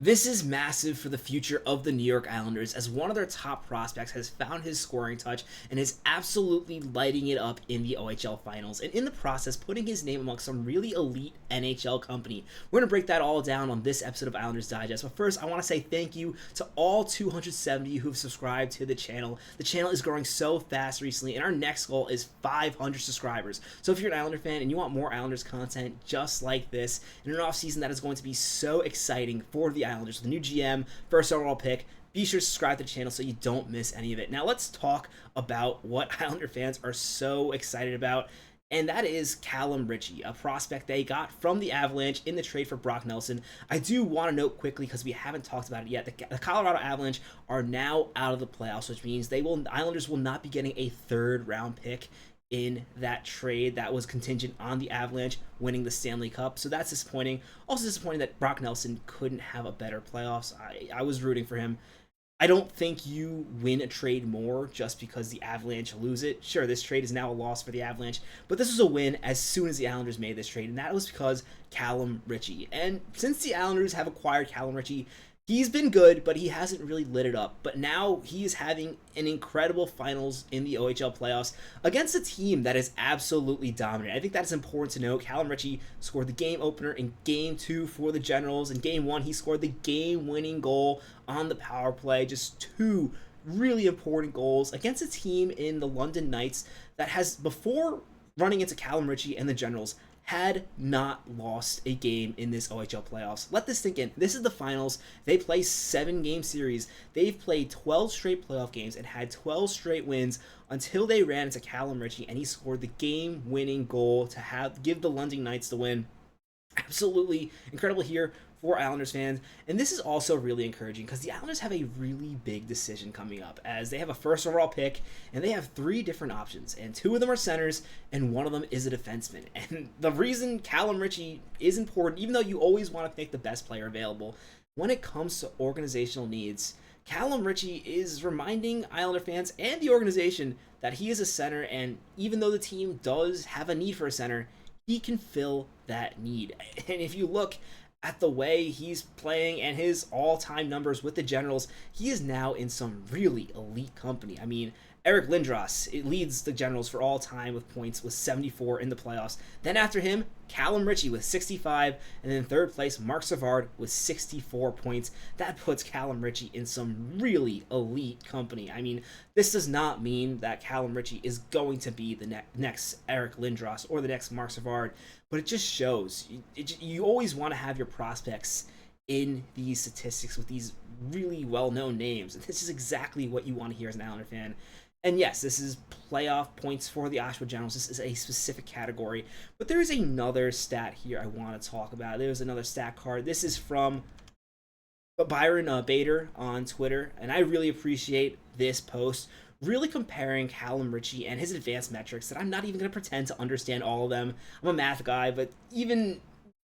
This is massive for the future of the New York Islanders, as one of their top prospects has found his scoring touch and is absolutely lighting it up in the OHL finals, and in the process putting his name amongst some really elite NHL company. We're going to break that all down on this episode of Islanders Digest, but first I want to say thank you to all 270 who've subscribed to the channel. The channel is growing so fast recently, and our next goal is 500 subscribers. So if you're an Islander fan and you want more Islanders content just like this, in an offseason that is going to be so exciting for the Islanders, the new GM, first overall pick, be sure to subscribe to the channel so you don't miss any of it. Now let's talk about what Islander fans are so excited about, and that is Calum Ritchie, a prospect they got from the Avalanche in the trade for Brock Nelson. I do want to note quickly, because we haven't talked about it yet, the Colorado Avalanche are now out of the playoffs, which means Islanders will not be getting a third round pick in that trade that was contingent on the Avalanche winning the Stanley Cup. So that's disappointing. Also disappointing that Brock Nelson couldn't have a better playoffs. I was rooting for him. I don't think you win a trade more just because the Avalanche lose it. Sure, this trade is now a loss for the Avalanche, but this was a win as soon as the Islanders made this trade, and that was because Callum Ritchie. And since the Islanders have acquired Callum Ritchie, he's been good, but he hasn't really lit it up. But now he is having an incredible finals in the OHL playoffs against a team that is absolutely dominant. I think that's important to note. Callum Ritchie scored the game opener in Game 2 for the Generals. In Game 1, he scored the game-winning goal on the power play. Just two really important goals against a team in the London Knights that has, before running into Callum Ritchie and the Generals, had not lost a game in this OHL playoffs. Let this sink in. This is the finals. They play 7-game series. They've played 12 straight playoff games and had 12 straight wins until they ran into Callum Ritchie and he scored the game-winning goal to give the London Knights the win. Absolutely incredible here for Islanders fans. And this is also really encouraging because the Islanders have a really big decision coming up, as they have a first overall pick and they have 3 different options, and 2 of them are centers and 1 of them is a defenseman. And the reason Callum Ritchie is important, even though you always want to pick the best player available, when it comes to organizational needs, Callum Ritchie is reminding Islander fans and the organization that he is a center, and even though the team does have a need for a center, he can fill that need. And if you look at the way he's playing and his all-time numbers with the Generals, he is now in some really elite company. I mean, Eric Lindros, it leads the Generals for all time with points with 74 in the playoffs. Then after him, Callum Ritchie with 65, and then third place, Marc Savard with 64 points. That puts Callum Ritchie in some really elite company. I mean, this does not mean that Callum Ritchie is going to be the next Eric Lindros or the next Marc Savard, but it just shows. You always want to have your prospects in these statistics with these really well-known names, and this is exactly what you want to hear as an Islander fan. And yes, this is playoff points for the Oshawa Generals. This is a specific category. But there is another stat here I want to talk about. There's another stat card. This is from Byron Bader on Twitter, and I really appreciate this post, really comparing Callum Ritchie and his advanced metrics that I'm not even going to pretend to understand all of them. I'm a math guy, but even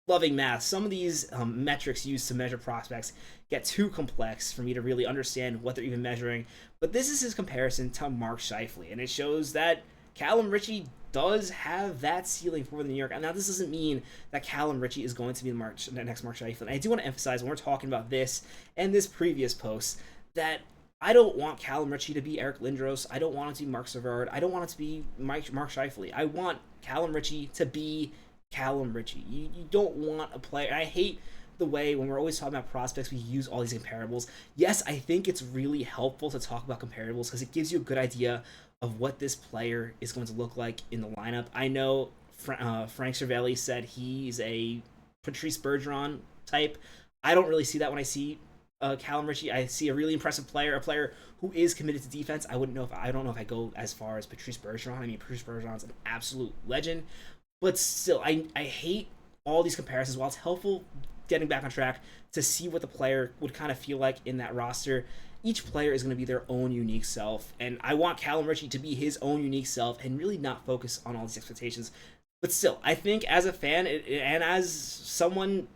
loving math, some of these metrics used to measure prospects get too complex for me to really understand what they're even measuring. But this is his comparison to Mark Scheifele, and it shows that Callum Ritchie does have that ceiling for the New York. Now, this doesn't mean that Callum Ritchie is going to be the next Mark Scheifele. And I do want to emphasize when we're talking about this and this previous post that I don't want Callum Ritchie to be Eric Lindros. I don't want it to be Marc Savard. I don't want it to be Mark Scheifele. I want Callum Ritchie to be Callum Ritchie. You don't want a player. I hate the way when we're always talking about prospects, we use all these comparables. Yes, I think it's really helpful to talk about comparables because it gives you a good idea of what this player is going to look like in the lineup. I know Frank Cervelli said he's a Patrice Bergeron type. I don't really see that when I see Callum Ritchie. I see a really impressive player, a player who is committed to defense. I don't know if I go as far as Patrice Bergeron. I mean, Patrice Bergeron's an absolute legend. But still, I hate all these comparisons. While it's helpful getting back on track to see what the player would kind of feel like in that roster, each player is going to be their own unique self. And I want Callum Ritchie to be his own unique self and really not focus on all these expectations. But still, I think as a fan and as someone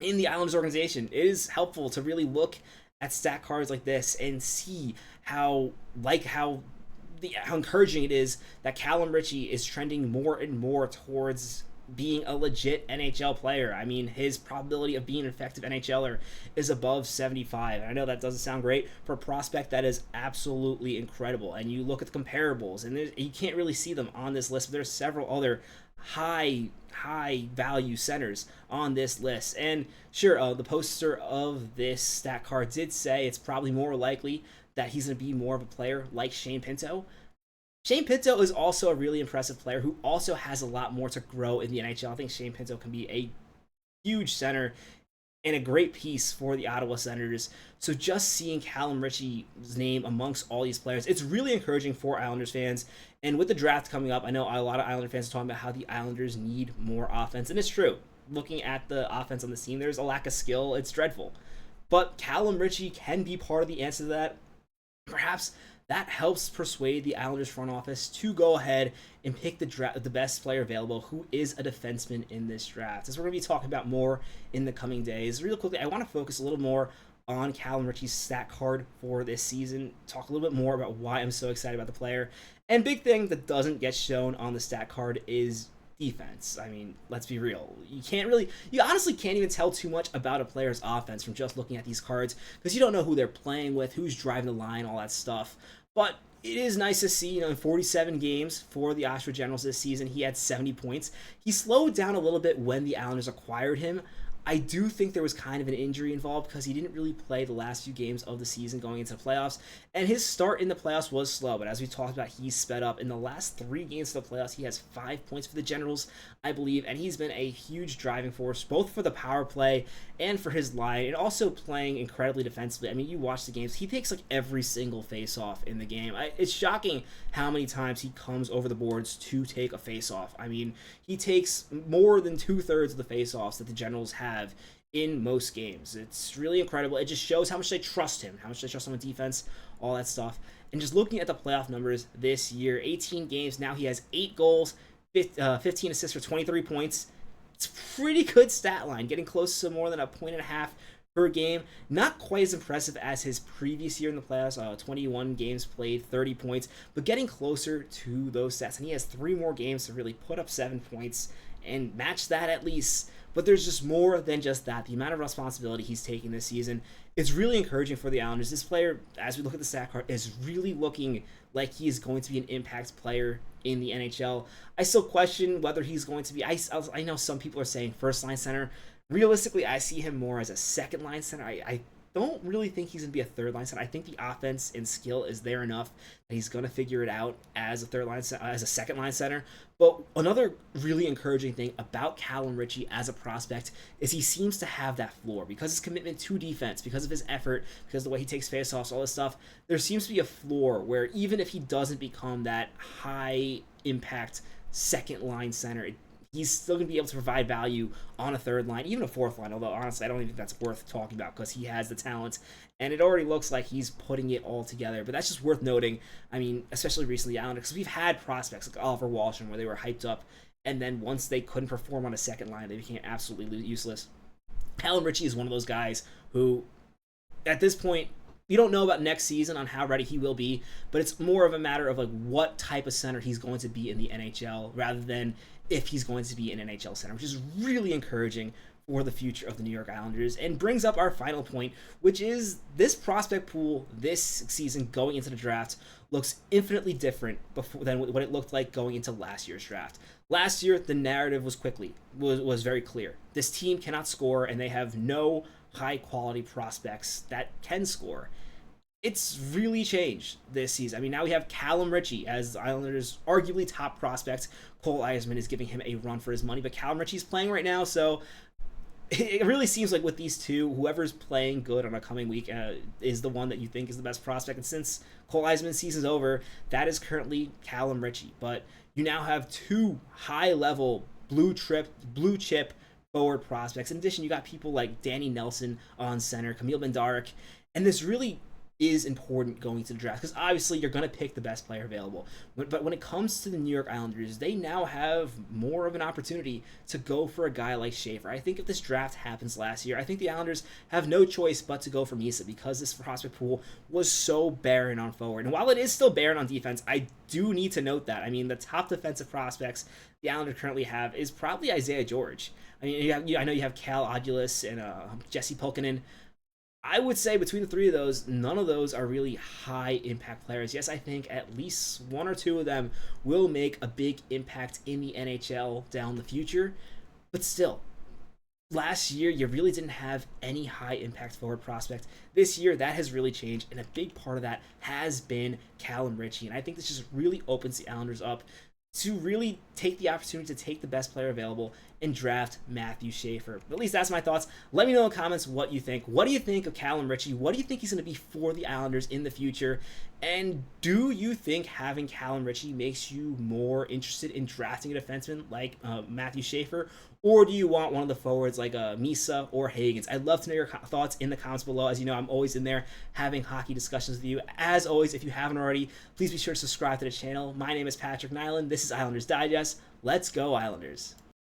in the Islanders organization, it is helpful to really look at stat cards like this and see how encouraging it is that Callum Ritchie is trending more and more towards being a legit NHL player. I mean, his probability of being an effective NHLer is above 75. And I know that doesn't sound great for a prospect that is absolutely incredible. And you look at the comparables, and you can't really see them on this list, but there's several other high value centers on this list. And sure, the poster of this stat card did say it's probably more likely that he's going to be more of a player like Shane Pinto. Shane Pinto is also a really impressive player who also has a lot more to grow in the NHL. I think Shane Pinto can be a huge center and a great piece for the Ottawa Senators. So just seeing Callum Ritchie's name amongst all these players, it's really encouraging for Islanders fans. And with the draft coming up, I know a lot of Islander fans are talking about how the Islanders need more offense, and it's true. Looking at the offense on the team, there's a lack of skill. It's dreadful. But Callum Ritchie can be part of the answer to that. Perhaps that helps persuade the Islanders front office to go ahead and pick the best player available, who is a defenseman in this draft. As we're going to be talking about more in the coming days, real quickly, I want to focus a little more on Callum Ritchie's stat card for this season, talk a little bit more about why I'm so excited about the player. And big thing that doesn't get shown on the stat card is defense. I mean, let's be real. You honestly can't even tell too much about a player's offense from just looking at these cards, because you don't know who they're playing with, who's driving the line, all that stuff. But it is nice to see, in 47 games for the Oshawa Generals this season, he had 70 points. He slowed down a little bit when the Islanders acquired him. I do think there was kind of an injury involved because he didn't really play the last few games of the season going into the playoffs, and his start in the playoffs was slow, but as we talked about, he's sped up. In the last 3 games of the playoffs, he has 5 points for the Generals, I believe, and he's been a huge driving force, both for the power play and for his line, and also playing incredibly defensively. I mean, you watch the games, he takes like every single face-off in the game. It's shocking how many times he comes over the boards to take a face-off. I mean, he takes more than 2/3 of the face-offs that the Generals have in most games. It's really incredible. It just shows how much they trust him, how much they trust him on defense, all that stuff. And just looking at the playoff numbers this year, 18 games, now he has 8 goals, 15 assists for 23 points. It's a pretty good stat line, getting close to more than 1.5 points per game. Not quite as impressive as his previous year in the playoffs, 21 games played, 30 points, but getting closer to those stats. And he has 3 more games to really put up 7 points and match that at least. But there's just more than just that. The amount of responsibility he's taking this season is really encouraging for the Islanders. This player, as we look at the stat card, is really looking like he is going to be an impact player in the NHL. I still question whether he's going to be... I know some people are saying first-line center. Realistically, I see him more as a second-line center. I don't really think he's going to be a third-line center. I think the offense and skill is there enough that he's going to figure it out as a second-line center. But another really encouraging thing about Callum Ritchie as a prospect is he seems to have that floor. Because his commitment to defense, because of his effort, because of the way he takes faceoffs, all this stuff, there seems to be a floor where even if he doesn't become that high-impact second-line center, he's still going to be able to provide value on a third line, even a fourth line, although honestly I don't even think that's worth talking about because he has the talent, and it already looks like he's putting it all together. But that's just worth noting. I mean, especially recently, Islanders, because we've had prospects like Oliver Wahlstrom where they were hyped up, and then once they couldn't perform on a second line, they became absolutely useless. Callum Ritchie is one of those guys who, at this point, you don't know about next season on how ready he will be, but it's more of a matter of like what type of center he's going to be in the NHL rather than if he's going to be an NHL center, which is really encouraging for the future of the New York Islanders, and brings up our final point, which is this prospect pool this season going into the draft looks infinitely different than what it looked like going into last year's draft. Last year, the narrative was very clear. This team cannot score, and they have no high-quality prospects that can score. It's really changed this season. I mean, now we have Callum Ritchie as the Islanders' arguably top prospect. Cole Eisman is giving him a run for his money, but Callum Ritchie's playing right now, so it really seems like with these two, whoever's playing good on a coming week is the one that you think is the best prospect. And since Cole Eisman's season's over, that is currently Callum Ritchie. But you now have 2 high-level blue chip forward prospects. In addition, you got people like Danny Nelson on center, Camille Bendarek, and this really is important going to the draft, because obviously you're going to pick the best player available. But when it comes to the New York Islanders, they now have more of an opportunity to go for a guy like Schaefer. I think if this draft happens last year, I think the Islanders have no choice but to go for Misa, because this prospect pool was so barren on forward. And while it is still barren on defense, I do need to note that. I mean, the top defensive prospects the Islanders currently have is probably Isaiah George. I mean, I know you have Cal Odulus and Jesse Pulkkinen. I would say between the three of those, none of those are really high impact players. Yes, I think at least one or two of them will make a big impact in the NHL down the future. But still, last year you really didn't have any high impact forward prospect. This year that has really changed, and a big part of that has been Callum Ritchie. And I think this just really opens the Islanders up to really take the opportunity to take the best player available and draft Mathew Schaefer. At least that's my thoughts. Let me know in the comments what you think. What do you think of Callum Ritchie? What do you think he's going to be for the Islanders in the future? And do you think having Callum Ritchie makes you more interested in drafting a defenseman like Mathew Schaefer? Or do you want one of the forwards like Misa or Hagens? I'd love to know your thoughts in the comments below. As you know, I'm always in there having hockey discussions with you. As always, if you haven't already, please be sure to subscribe to the channel. My name is Patrick Nilan. This is Islanders Digest. Let's go, Islanders.